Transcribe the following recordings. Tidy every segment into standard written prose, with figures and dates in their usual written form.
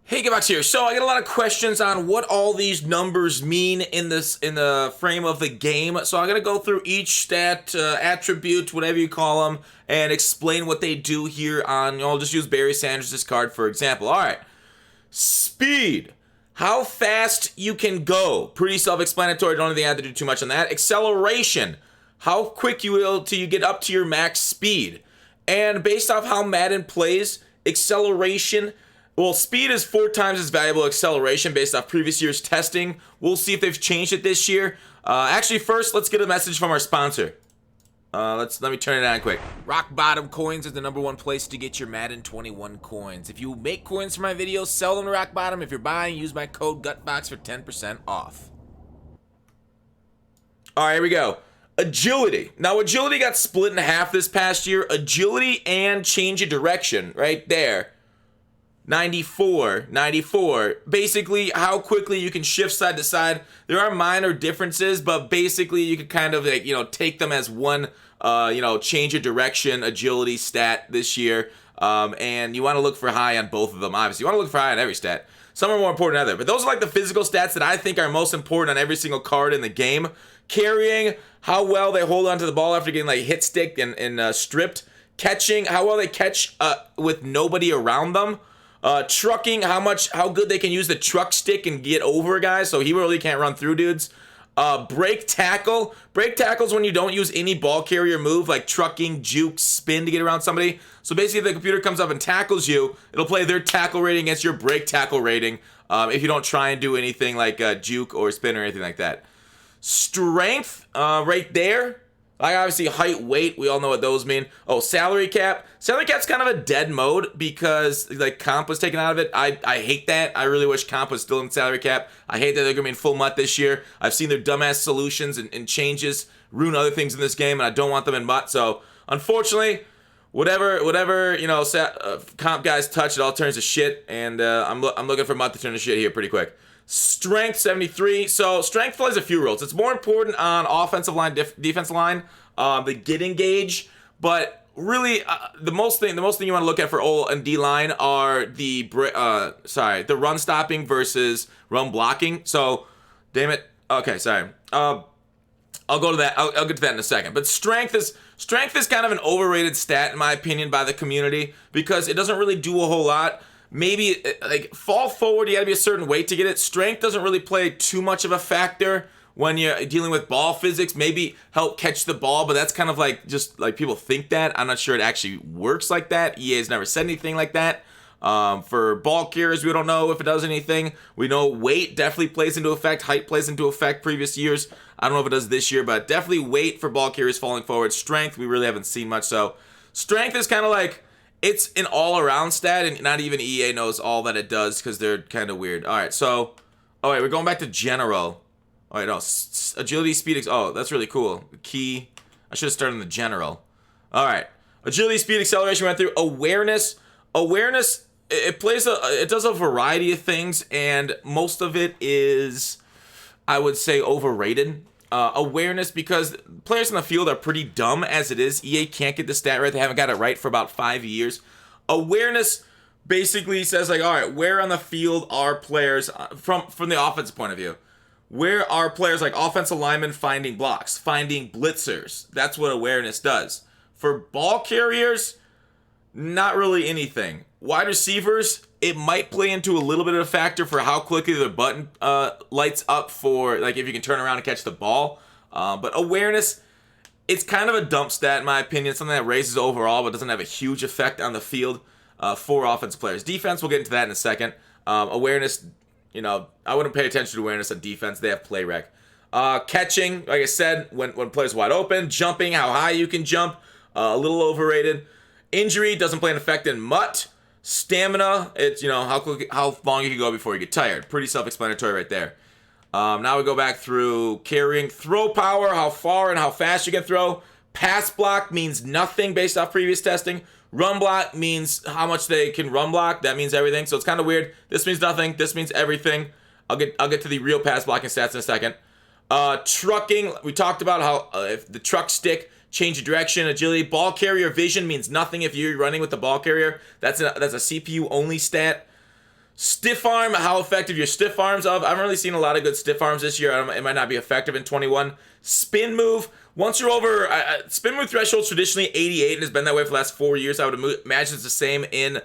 Hey, Gavax here. So I get a lot of questions on what all these numbers mean in the frame of the game. So I'm gonna go through each stat, attribute, whatever you call them, and explain what they do here on. I'll just use Barry Sanders' card for example. All right, speed. How fast you can go. Pretty self-explanatory. Don't think I have to do too much on that. Acceleration. How quick you will till you get up to your max speed. And based off how Madden plays, acceleration. Well, speed is 4 times as valuable as acceleration based off previous year's testing. We'll see if they've changed it this year. Actually, first, let's get a message from our sponsor. Let me turn it on quick. Rock Bottom Coins is the #1 place to get your Madden 21 coins. If you make coins for my videos, sell them to Rock Bottom. If you're buying, use my code GUTBOX for 10% off. All right, here we go. Agility. Now, agility got split in half this past year. Agility and change of direction, right there. 94. Basically, how quickly you can shift side to side. There are minor differences, but basically you can kind of take them as one, change of direction, agility stat this year. And you want to look for high on both of them. Obviously, you want to look for high on every stat. Some are more important than others, but those are like the physical stats that I think are most important on every single card in the game. Carrying, how well they hold onto the ball after getting hit stick and stripped. Catching, how well they catch with nobody around them. Trucking, how good they can use the truck stick and get over guys, so he really can't run through dudes. Break tackle. Break tackles when you don't use any ball carrier move like trucking, juke, spin to get around somebody. So basically, if the computer comes up and tackles you, it'll play their tackle rating against your break tackle rating if you don't try and do anything like juke or spin or anything like that. Strength, right there. Obviously, height, weight, we all know what those mean. Oh, salary cap. Salary cap's kind of a dead mode because comp was taken out of it. I hate that. I really wish comp was still in salary cap. I hate that they're going to be in full MUT this year. I've seen their dumbass solutions and changes ruin other things in this game, and I don't want them in MUT. So, unfortunately, whatever comp guys touch, it all turns to shit, and I'm looking for MUT to turn to shit here pretty quick. Strength 73. So strength plays a few roles. It's more important on offensive line, defensive line, the getting gauge. But really, the most thing you want to look at for O and D line are the run stopping versus run blocking. So, damn it. Okay, sorry. I'll go to that. I'll get to that in a second. But strength is kind of an overrated stat in my opinion by the community because it doesn't really do a whole lot. Maybe fall forward, you gotta be a certain weight to get it. Strength doesn't really play too much of a factor when you're dealing with ball physics. Maybe help catch the ball, but that's kind of just people think that. I'm not sure it actually works like that. EA's never said anything like that. For ball carriers, we don't know if it does anything. We know weight definitely plays into effect. Height plays into effect previous years. I don't know if it does this year, but definitely weight for ball carriers falling forward. Strength, we really haven't seen much. So strength is kind of it's an all-around stat, and not even EA knows all that it does because they're kind of weird. All right, so, we're going back to general. Oh, wait, no, agility, speed, oh, that's really cool. Key, I should have started in the general. All right, agility, speed, acceleration, went through. Awareness, it does a variety of things, and most of it is, I would say, overrated. Awareness, because players in the field are pretty dumb as it is. EA can't get the stat right. They haven't got it right for about 5 years. Awareness basically says all right, where on the field are players from the offensive point of view? Where are players like offensive linemen finding blocks, finding blitzers? That's what awareness does. For ball carriers, not really anything. Wide receivers, it might play into a little bit of a factor for how quickly the button lights up for if you can turn around and catch the ball. But awareness, it's kind of a dump stat in my opinion. It's something that raises overall but doesn't have a huge effect on the field for offensive players. Defense, we'll get into that in a second. Awareness, I wouldn't pay attention to awareness on defense. They have play rec. Catching, like I said, when players wide open. Jumping, how high you can jump, a little overrated. Injury doesn't play an effect in MUT. Stamina, it's how long you can go before you get tired. Pretty self-explanatory right there. Now we go back through carrying. Throw power, how far and how fast you can throw. Pass block means nothing based off previous testing. Run block means how much they can run block. That means everything. So it's kind of weird. This means nothing. This means everything. I'll get to the real pass blocking stats in a second. Trucking, we talked about how if the truck stick, change of direction, agility. Ball carrier vision means nothing if you're running with the ball carrier. That's a CPU only stat. Stiff arm, how effective your stiff arms of. I haven't really seen a lot of good stiff arms this year. It might not be effective in 21. Spin move, once you're over, spin move threshold's traditionally 88 and has been that way for the last 4 years. I would imagine it's the same in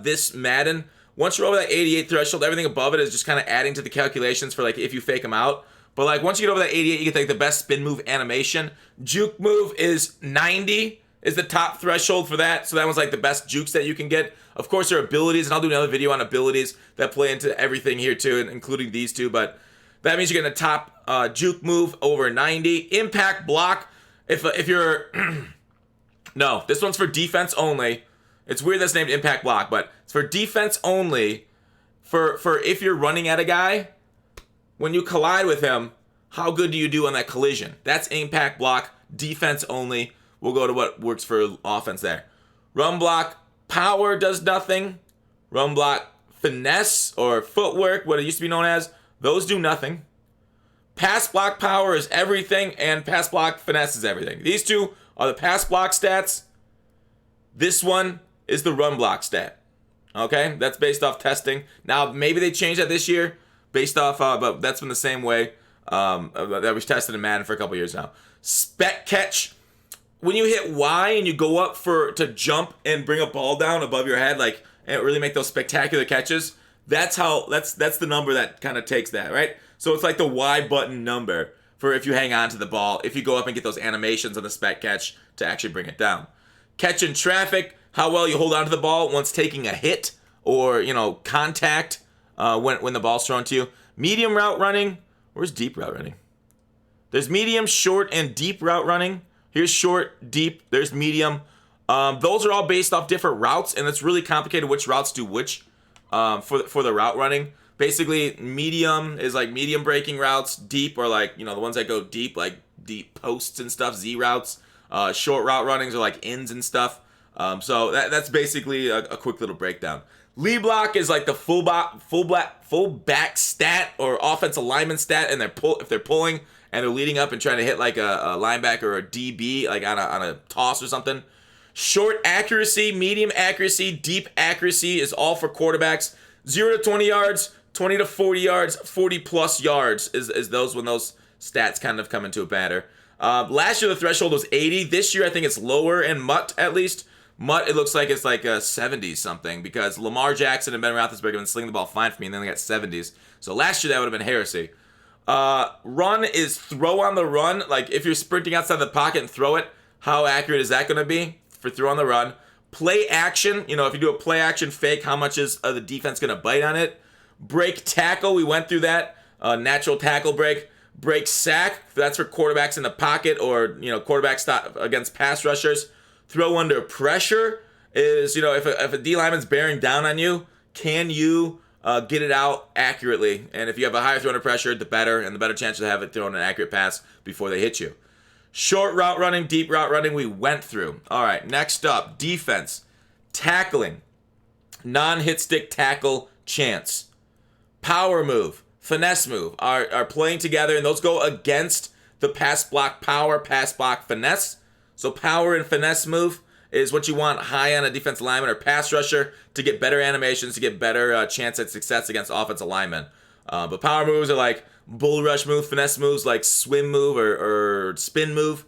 this Madden. Once you're over that 88 threshold, everything above it is just kind of adding to the calculations for like if you fake them out. But like once you get over that 88, you get like the best spin move animation. Juke move is 90 is the top threshold for that. So that one's like the best jukes that you can get. Of course, there are abilities, and I'll do another video on abilities that play into everything here too, including these two. But that means you're getting a top juke move over 90. Impact block. If you're no, this one's for defense only. It's weird that's named impact block, but it's for defense only. For if you're running at a guy, when you collide with him, how good do you do on that collision? That's impact block, defense only. We'll go to what works for offense there. Run block, power does nothing. Run block, finesse or footwork, what it used to be known as, those do nothing. Pass block power is everything, and pass block finesse is everything. These two are the pass block stats. This one is the run block stat. Okay, that's based off testing. Now, maybe they changed that this year based off, but that's been the same way that was tested in Madden for a couple years now. Spec Catch. When you hit Y and you go up to jump and bring a ball down above your head, like, and really make those spectacular catches, that's the number that kind of takes that, right? So it's like the Y button number for if you hang on to the ball, if you go up and get those animations on the Spec Catch to actually bring it down. Catch in traffic, how well you hold on to the ball once taking a hit or, contact when the ball's thrown to you. Medium route running. Where's deep route running? There's medium, short, and deep route running. Here's short, deep, there's medium. Those are all based off different routes, and it's really complicated which routes do which for the route running. Basically, medium is like medium breaking routes. Deep are like, the ones that go deep, like deep posts and stuff, Z routes. Short route runnings are like ins and stuff. So that's basically a quick little breakdown. Lead block is like the fullback stat or offensive lineman stat, and if they're pulling and they're leading up and trying to hit like a linebacker or a DB, like on a toss or something. Short accuracy, medium accuracy, deep accuracy is all for quarterbacks. 0 to 20 yards, 20 to 40 yards, 40 plus yards is those when those stats kind of come into a batter. Last year the threshold was 80. This year I think it's lower in Mutt at least. Mutt, it looks like it's like a 70 something because Lamar Jackson and Ben Roethlisberger have been slinging the ball fine for me, and then they got 70s. So last year that would have been heresy. Run is throw on the run. Like if you're sprinting outside the pocket and throw it, how accurate is that going to be for throw on the run? Play action, if you do a play action fake, how much is the defense going to bite on it? Break tackle, we went through that. Natural tackle break. Break sack, that's for quarterbacks in the pocket or, quarterback stop against pass rushers. Throw under pressure is, if a D lineman's bearing down on you, can you get it out accurately? And if you have a higher throw under pressure, the better, and the better chance to have it thrown an accurate pass before they hit you. Short route running, deep route running, we went through. All right, next up, defense. Tackling. Non-hit stick tackle chance. Power move. Finesse move are playing together, and those go against the pass block power, pass block finesse. So power and finesse move is what you want high on a defensive lineman or pass rusher to get better animations, to get better chance at success against offensive linemen. But power moves are like bull rush move, finesse moves like swim move or spin move.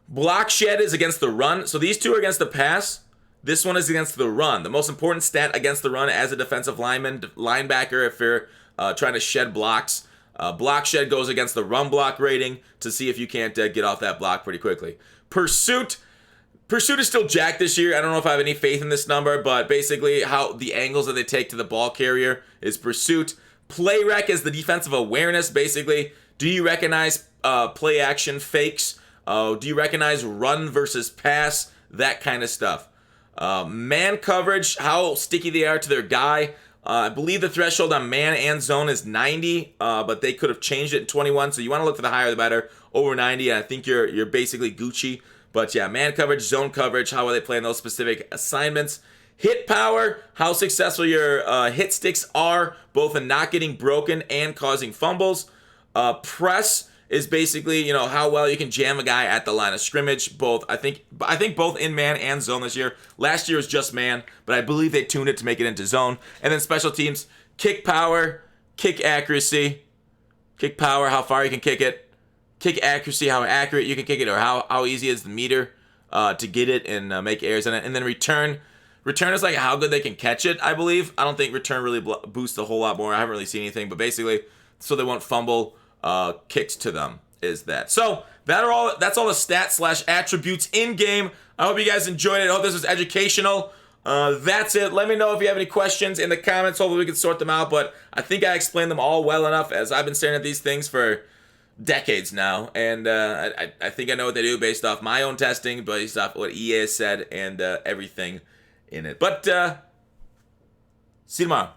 Block shed is against the run. So these two are against the pass. This one is against the run. The most important stat against the run as a defensive linebacker, if you're trying to shed blocks. Block shed goes against the run block rating to see if you can't get off that block pretty quickly. Pursuit is still jacked this year. I don't know if I have any faith in this number, but basically how the angles that they take to the ball carrier is pursuit. Play rec is the defensive awareness. Basically, do you recognize play action fakes? Do you recognize run versus pass? That kind of stuff. Man coverage, how sticky they are to their guy. I believe the threshold on man and zone is 90, but they could have changed it in 21. So you want to look for the higher the better. Over 90, and I think you're basically Gucci. But yeah, man coverage, zone coverage, how are they playing those specific assignments? Hit power, how successful your hit sticks are, both in not getting broken and causing fumbles. Press is basically, you know, how well you can jam a guy at the line of scrimmage. I think both in man and zone this year. Last year was just man, but I believe they tuned it to make it into zone. And then special teams, kick power, kick accuracy, kick power, how far you can kick it, kick accuracy, how accurate you can kick it, or how easy is the meter to get it and make errors in it. And then return. Return is like how good they can catch it, I believe. I don't think return really boosts a whole lot more. I haven't really seen anything, but basically, so they won't fumble kicks to them is that. So that's all the stats / attributes in game. I hope you guys enjoyed it. I hope this was educational. That's it. Let me know if you have any questions in the comments. Hopefully we can sort them out, but I think I explained them all well enough, as I've been staring at these things for decades now, and I think I know what they do based off my own testing, based off what EA has said, and everything in it. But see you tomorrow.